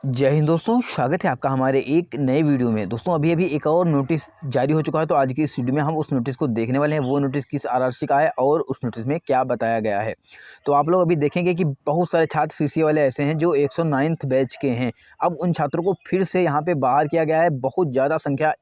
जय हिंद दोस्तों, स्वागत है आपका हमारे एक नए वीडियो में। दोस्तों अभी एक और नोटिस जारी हो चुका है, तो आज की इस वीडियो में हम उस नोटिस को देखने वाले हैं। वो नोटिस किस आरआरसी का है और उस नोटिस में क्या बताया गया है। तो आप लोग अभी देखेंगे कि बहुत सारे छात्र सीसीए वाले ऐसे हैं जो 109th बैच के हैं। अब उन छात्रों को फिर से यहाँ पे बाहर किया गया है। बहुत ज़्यादा संख्या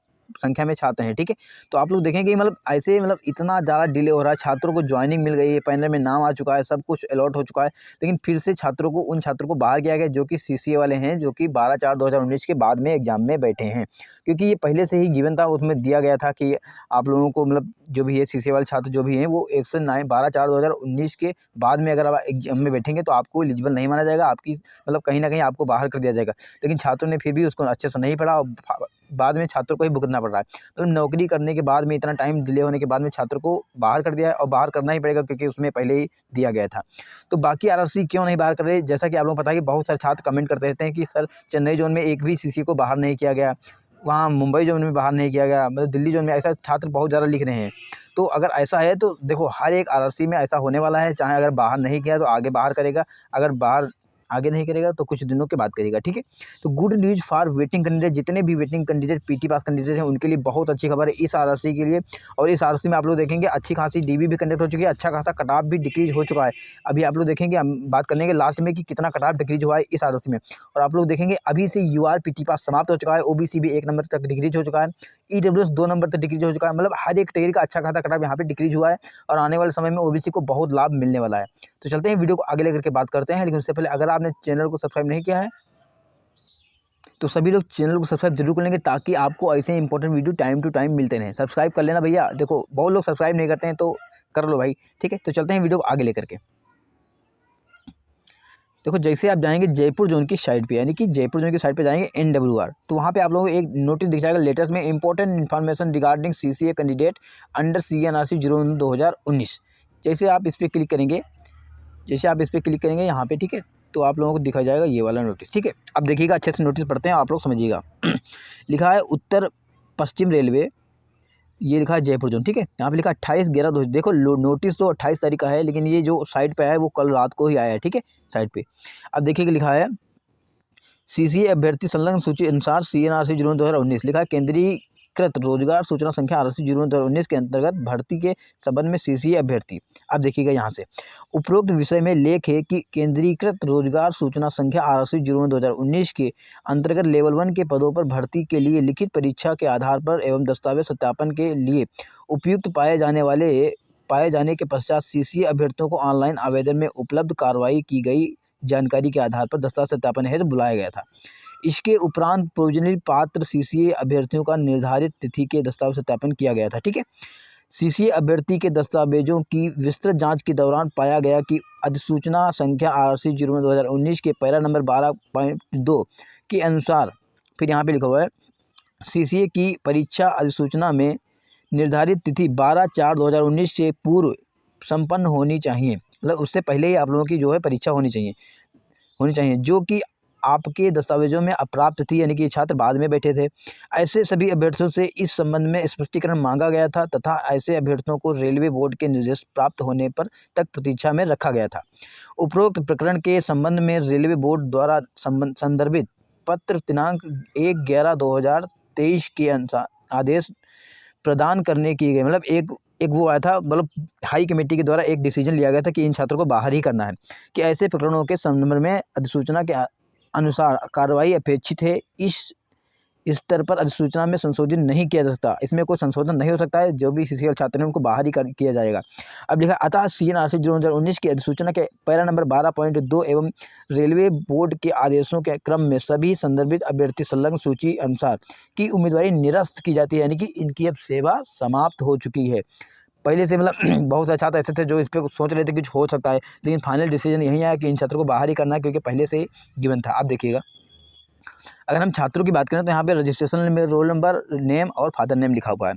में छात्र हैं, ठीक है। तो आप लोग देखेंगे ऐसे इतना ज़्यादा डिले हो रहा है। छात्रों को ज्वाइनिंग मिल गई है, पैनल में नाम आ चुका है, सब कुछ अलॉट हो चुका है, लेकिन फिर से उन छात्रों को बाहर किया गया जो कि सीसीए वाले हैं, जो कि 12/4/2019 के बाद में एग्जाम में बैठे हैं। क्योंकि ये पहले से ही गिवन था, उसमें दिया गया था कि आप लोगों को जो भी है सीसीए वाले छात्र जो भी हैं वो 109 12/4/2019 के बाद में अगर आप एग्जाम में बैठेंगे तो आपको एलिजिबल नहीं माना जाएगा। आपकी कहीं ना कहीं आपको बाहर कर दिया जाएगा। लेकिन छात्रों ने फिर भी उसको अच्छे से नहीं पढ़ा और बाद में छात्रों को ही भुगतना पड़ रहा है। नौकरी करने के बाद में इतना टाइम डिले होने के बाद में छात्रों को बाहर कर दिया है, और बाहर करना ही पड़ेगा क्योंकि उसमें पहले ही दिया गया था। तो बाकी आरआरसी क्यों नहीं बाहर कर रहे? जैसा कि आप लोगों को पता है कि बहुत सारे छात्र कमेंट करते रहते हैं कि सर चेन्नई जोन में एक भी सीसी को बाहर नहीं किया गया, वहाँ मुंबई जोन में बाहर नहीं किया गया, दिल्ली जोन में, ऐसा छात्र बहुत ज़्यादा लिख रहे हैं। तो अगर ऐसा है तो देखो, हर एक आरआरसी में ऐसा होने वाला है। चाहे अगर बाहर नहीं किया तो आगे बाहर करेगा, अगर बाहर आगे नहीं करेगा तो कुछ दिनों के बाद करेगा, ठीक है। तो good news for waiting candidate, जितने भी वेटिंग कैंडिडेट पीटी पास कैंडिडेट हैं उनके लिए बहुत अच्छी खबर है इस आरआरसी के लिए। और इस आरआरसी में आप लोग देखेंगे अच्छी खासी डीबी भी कंडक्ट हो चुकी है, अच्छा खासा कट ऑफ भी डिक्रीज हो चुका है। अभी आप लोग देखेंगे, हम बात करने के लास्ट में कि कितना कट ऑफ डिक्रीज हुआ है इस आरआरसी में। और आप लोग देखेंगे अभी से यूआर पीटी पास समाप्त हो चुका है, ओबीसी भी 1 नंबर तक डिक्रीज हो चुका है, ईडब्ल्यूएस 2 नंबर तक डिक्रीज हो चुका है। हर एक कैटेगरी का अच्छा खासा कट ऑफ यहाँ पे डिक्रीज हुआ है, और आने वाले समय में ओबीसी को बहुत लाभ मिलने वाला है। तो चलते हैं वीडियो को आगे लेकर के बात करते हैं, लेकिन उससे पहले अगर आपने चैनल को सब्सक्राइब नहीं किया है तो सभी लोग चैनल को सब्सक्राइब जरूर कर लेंगे, ताकि आपको ऐसे important video time to time मिलते रहें। सब्सक्राइब कर लेना भैया, देखो बहुत लोग सब्सक्राइब नहीं करते हैं, तो कर लो भाई, ठीक है। तो चलते हैं वीडियो को आगे लेकर के। देखो, जैसे आप जाएंगे जयपुर जोन की साइड पे, यानी कि जयपुर जोन की साइड पे जाएंगे NWR, तो वहाँ पे आप लोगों को एक नोटिस दिख जाएगा, लेटेस्ट में important information regarding CCA candidate under CNRC 01/2019। जैसे आप इस पर क्लिक करेंगे यहाँ पे, ठीक है, तो आप लोगों को दिखा जाएगा ये वाला नोटिस, ठीक है। अब देखिएगा, अच्छे से नोटिस पढ़ते हैं, आप लोग समझिएगा। लिखा है उत्तर पश्चिम रेलवे, ये लिखा है जयपुर जोन, ठीक है। यहाँ पे लिखा 28/11/2000। देखो नोटिस तो 28 तारीख का है, लेकिन ये जो साइट पे है वो कल रात को ही आया है, ठीक है, साइट पे। अब देखिएगा, लिखा है सीसीए अभ्यर्थी संलग्न सूची अनुसार CNRC 01/2019। लिखा है केंद्रीकृत रोजगार सूचना संख्या RRC 01/2019 के अंतर्गत भर्ती के संबंध में सीसीए अभ्यर्थी। अब देखिएगा, यहाँ से उपरोक्त विषय में लेख है कि केंद्रीकृत रोजगार सूचना संख्या RRC 01/2019 के अंतर्गत लेवल 1 के पदों पर भर्ती के लिए लिखित परीक्षा के आधार पर एवं दस्तावेज सत्यापन के लिए उपयुक्त पाए जाने के पश्चात सीसीए अभ्यर्थियों को ऑनलाइन आवेदन में उपलब्ध कार्रवाई की गई जानकारी के आधार पर दस्तावेज सत्यापन हेतु बुलाया गया था। इसके उपरांत प्रोविजनली पात्र सीसीए अभ्यर्थियों का निर्धारित तिथि के दस्तावेज सत्यापन किया गया था, ठीक है। सीसीए अभ्यर्थी के दस्तावेजों की विस्तृत जांच के दौरान पाया गया कि अधिसूचना संख्या RRC 01/2019 के पैरा नंबर 12.2 के अनुसार, फिर यहाँ पे लिखा हुआ है, सीसीए की परीक्षा अधिसूचना में निर्धारित तिथि 12/4/2019 से पूर्व संपन्न होनी चाहिए। उससे पहले ही आप लोगों की जो है परीक्षा होनी चाहिए, जो कि आपके दस्तावेजों में अप्राप्त थी, यानी कि ये छात्र बाद में बैठे थे। ऐसे सभी अभ्यर्थियों से इस संबंध में स्पष्टीकरण मांगा गया था, तथा ऐसे अभ्यर्थियों को रेलवे बोर्ड के निर्देश प्राप्त होने पर तक प्रतीक्षा में रखा गया था। उपरोक्त प्रकरण के संबंध में रेलवे बोर्ड द्वारा संदर्भित पत्र दिनांक 1/11/2023 के अनुसार आदेश प्रदान करने की गई। एक वो आया था, हाई कमेटी के द्वारा एक डिसीजन लिया गया था कि इन छात्रों को बाहर ही करना है, कि ऐसे प्रकरणों के संदर्भ में अधिसूचना के अनुसार कार्रवाई अपेक्षित है। इस स्तर पर अधिसूचना में संशोधन नहीं किया जा सकता, इसमें कोई संशोधन नहीं हो सकता है। जो भी सीसीएल छात्र हैं उनको बाहर ही किया जाएगा। अब लिखा, अतः CNRC 01/2019 की अधिसूचना के पैरा नंबर 12.2 एवं रेलवे बोर्ड के आदेशों के क्रम में सभी संदर्भित अभ्यर्थी संलग्न सूची अनुसार की उम्मीदवारी निरस्त की जाती है, यानी कि इनकी अब सेवा समाप्त हो चुकी है। पहले से बहुत सारे छात्र ऐसे थे जो इस पर सोच रहे थे कि कुछ हो सकता है, लेकिन फाइनल डिसीजन यही आया कि इन छात्रों को बाहर ही करना है, क्योंकि पहले से ही गिवन था। आप देखिएगा, अगर हम छात्रों की बात करें तो यहाँ पे रजिस्ट्रेशन में रोल नंबर, नेम और फादर नेम लिखा हुआ है।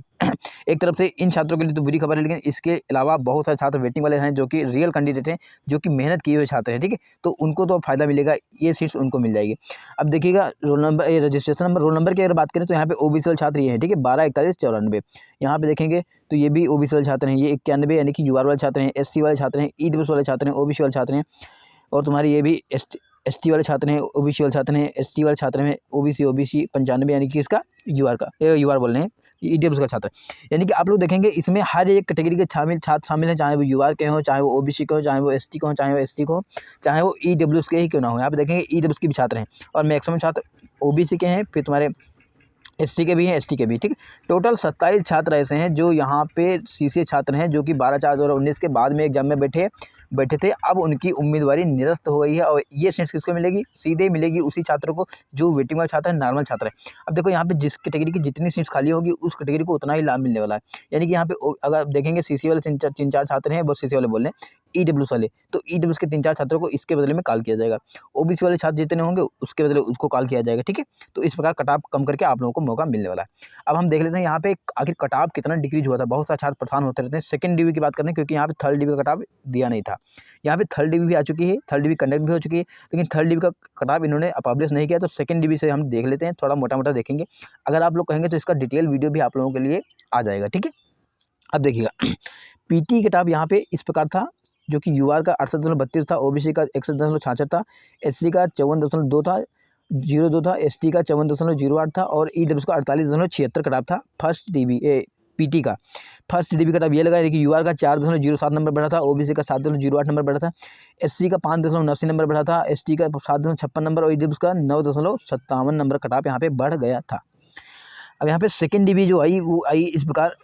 एक तरफ से इन छात्रों के लिए तो बुरी खबर है, लेकिन इसके अलावा बहुत सारे छात्र वेटिंग वाले हैं जो कि रियल कैंडिडेट हैं, जो कि मेहनत किए हुए छात्र हैं, ठीक है, तो उनको तो फायदा मिलेगा, ये सीट्स उनको मिल जाएगी। अब देखिएगा, roll number, registration number, roll number की अगर बात करें तो यहाँ पे ओबीसी वाले छात्र ये हैं, ठीक है, 124194। यहाँ पे देखेंगे तो ये भी ओबीसी वाले छात्र हैं, ये 91, यानी कि यूआर वाले छात्र हैं, SC वाले छात्र हैं, ईडब्ल्यूएस वाले छात्र हैं, ओबीसी वाले छात्र हैं, और तुम्हारे ये भी एसटी वाले छात्र हैं, ओबीसी वाले छात्र हैं, एसटी वाले छात्र हैं, ओबीसी 95 यानी कि इसका यूआर का यूआर बोल रहे हैं, ईडब्ल्यूएस का छात्र। यानी कि आप लोग देखेंगे इसमें हर एक कैटेगरी के छात्र शामिल हैं, चाहे वो यूआर के हों, चाहे वो ओबीसी के हों, चाहे वो एसटी के हों, चाहे वो एसटी को हो, चाहे वो ईडब्ल्यूएस के ही क्यों ना हो। यहाँ पे देखेंगे ईडब्ल्यूएस के भी छात्र हैं और मैक्सिमम छात्र ओबीसी के हैं, फिर तुम्हारे एससी के भी हैं, एसटी के भी, ठीक है। टोटल 27 छात्र ऐसे हैं जो यहाँ पे सीसीए छात्र हैं, जो कि 12/4/2019 के बाद में एग्जाम में बैठे थे। अब उनकी उम्मीदवारी निरस्त हो गई है और ये सीट्स किसको मिलेगी? सीधे मिलेगी उसी छात्र को जो वेटिंग वाला छात्र है, नॉर्मल छात्र है। अब देखो यहाँ पे जिस कैटेगरी की जितनी सीट्स खाली होगी उस कैटेगरी को उतना ही लाभ मिलने वाला है। यानी कि यहाँ पे अगर आप देखेंगे सीसी वाले 3-4 छात्र हैं, वो सीसी वाले बोल रहे हैं, ईडब्ल्यूएस वाले, तो ईडब्ल्यूएस के 3-4 छात्रों को इसके बदले में कॉल किया जाएगा। ओबीसी वाले छात्र जितने होंगे उसके बदले उसको कॉल किया जाएगा, ठीक है। तो इस प्रकार कट ऑफ कम करके आप लोगों को मौका मिलने वाला है। अब हम देख लेते हैं यहाँ पे आखिर कट ऑफ कितना डिक्रीज हुआ था। बहुत सारे छात्र परेशान होते रहते हैं। सेकंड डिवी की बात करें क्योंकि यहाँ पे थर्ड डिवी का कट ऑफ दिया नहीं था। यहाँ पे थर्ड डिवी भी आ चुकी है, थर्ड डिवी कंडक्ट भी हो चुकी है, लेकिन थर्ड डिवी का कट ऑफ इन्होंने पब्लिश नहीं किया। तो सेकंड डिवी से हम देख लेते हैं, थोड़ा मोटा मोटा देखेंगे। अगर आप लोग कहेंगे तो इसका डिटेल वीडियो भी आप लोगों के लिए आ जाएगा, ठीक है। अब देखिएगा पीटी कट ऑफ यहाँ पे इस प्रकार था, जो कि यूआर का 68.32 था, ओबीसी का 61.66 था, एससी का 54.2 था, 02 था, एसटी का 54.08 था और ईडब्ल्यूएस का 48.76 कट ऑफ था। फर्स्ट डीबी पीटी का फर्स्ट डीबी कट ऑफ ये लगा कि यूआर का 4.07 नंबर बढ़ा था, ओबीसी का 7.08 नंबर बढ़ा था, एससी का 5.89 नंबर बढ़ा था, एसटी का 7.56 नंबर और ईडब्ल्यूएस का 9.57 नंबर कट ऑफ यहाँ पे बढ़ गया था। अब यहाँ पे सेकेंड डीबी जो आई वो आई इस प्रकार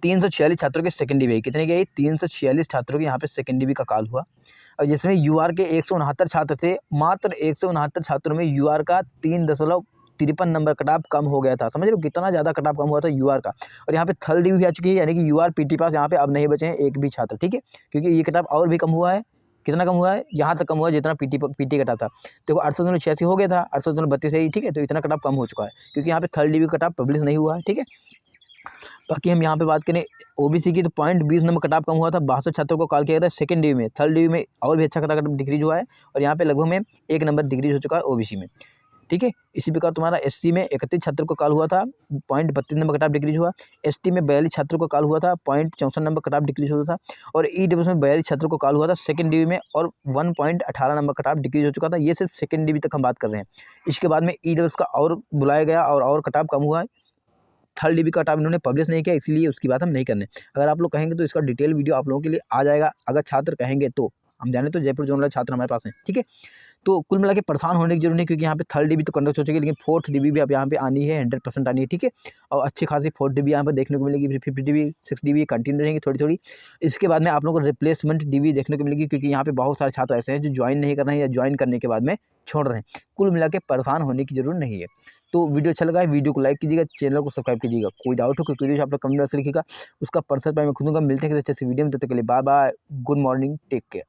346 छात्रों के सेकेंड डीवी आई। कितने की आई? 346 छात्रों के यहाँ पे सेकेंड डीवी का कॉल हुआ और जिसमें यूआर के 169 छात्र थे। मात्र 169 छात्रों में यूआर का 3.53 नंबर कट ऑफ कम हो गया था। समझ रहे हो कितना ज़्यादा कट ऑफ कम हुआ था यूआर का। और यहाँ पे थर्ड डीवी भी आ चुकी है, यानी कि यूआर पीटी पास यहाँ पे अब नहीं बचे हैं एक भी छात्र, ठीक है, क्योंकि ये कट ऑफ और भी कम हुआ है। कितना कम हुआ है? यहाँ तक कम हुआ है जितना पीटी कटा था। देखो 68.86 हो गया था, 68.32 है, ठीक है। तो इतना कट ऑफ कम हो चुका है क्योंकि यहाँ पे third DV cut off publish नहीं हुआ है, ठीक है। बाकी हम यहाँ पे बात करें ओबीसी की तो 0.20 नंबर कट ऑफ कम हुआ था, 62 छात्रों को कॉल किया गया था सेकंड डीवी में। थर्ड डीवी में और भी अच्छा कट ऑफ डिक्रीज हुआ है और यहाँ पे लगभग में 1 नंबर डिक्रीज हो चुका है ओबीसी में, ठीक है। इसी प्रकार तुम्हारा एससी में 31 छात्रों को कॉल हुआ था, 0.32 नंबर कट ऑफ डिक्रीज हुआ। एसटी में 42 छात्रों को कॉल हुआ था, 0.64 नंबर कट ऑफ डिक्रीज हुआ था। और ईडब्ल्यूएस में 42 छात्रों को कॉल हुआ था सेकंड डीवी में और 1.18 नंबर कट ऑफ डिक्रीज हो चुका था। ये सिर्फ सेकंड डीवी तक हम बात कर रहे हैं। इसके बाद में ईडब्ल्यूएस का और बुलाया गया और कट ऑफ कम हुआ है। थर्ड डीबी का कट ऑफ इन्होंने पब्लिश नहीं किया, इसलिए उसकी बात हम नहीं करने। अगर आप लोग कहेंगे तो इसका डिटेल वीडियो आप लोगों के लिए आ जाएगा। अगर छात्र कहेंगे तो हम जाने तो जयपुर जोन वाले छात्र हमारे पास हैं, ठीक है। तो कुल मिला के परेशान होने की जरूरत नहीं, क्योंकि यहाँ पे थर्ड डीबी तो कंडक्ट हो चुकी है, लेकिन फोर्थ डीबी भी अब यहाँ पे आनी है, 100% आनी है, ठीक है। और अच्छी खासी फोर्थ डीबी यहाँ पर देखने को मिलेगी। फिर 50 डीबी 6 डीबी कंटिन्यू रहेंगी थोड़ी थोड़ी। इसके बाद में आप लोगों को रिप्लेसमेंट डीबी देखने को मिलेगी, क्योंकि यहाँ पे बहुत सारे छात्र ऐसे हैं जो ज्वाइन नहीं कर रहे हैं या ज्वाइन करने के बाद में छोड़ रहे हैं। कुल मिला के परेशान होने की जरूरत नहीं है। तो वीडियो अच्छा लगा है, वीडियो को लाइक कीजिएगा, चैनल को सब्सक्राइब कीजिएगा। कोई डाउट हो कोई क्वेरी आप लोग कमेंट बॉक्स में लिखिएगा, उसका पर्सनल मैं खुदूंगा। मिलते हैं किसी अच्छे वीडियो में, तब तक के लिए bye bye, good morning, take care.